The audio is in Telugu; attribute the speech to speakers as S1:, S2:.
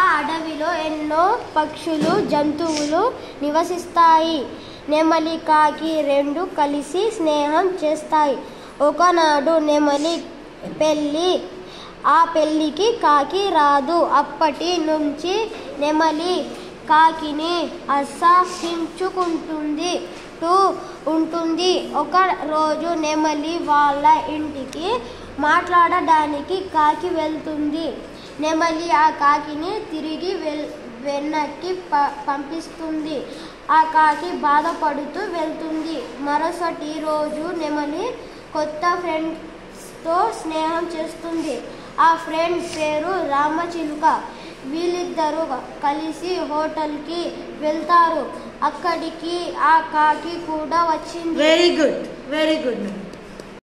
S1: ఆ అడవిలో ఎన్నో పక్షులు జంతువులు నివసిస్తాయి. నెమలి కాకి రెండు కలిసి స్నేహం చేస్తాయి. ఒకనాడు నెమలి పెళ్ళి. ఆ పెళ్ళికి కాకి రాదు. అప్పటి నుంచి నెమలి కాకిని అసహించుకుంటుంది ఉంటుంది. ఒక రోజు నెమలి వాళ్ళ ఇంటికి మాట్లాడడానికి కాకి వెళ్తుంది. నెమలి ఆ కాకిని తిరిగి వెనక్కి పంపిస్తుంది. ఆ కాకి బాధపడుతూ వెళ్తుంది. మరుసటి రోజు నెమలి కొత్త ఫ్రెండ్స్తో స్నేహం చేస్తుంది. ఆ ఫ్రెండ్ పేరు రామచిలుక. వీళ్ళిద్దరూ కలిసి హోటల్కి వెళ్తారు. అక్కడికి ఆ కాకి కూడా వచ్చింది.
S2: Very good.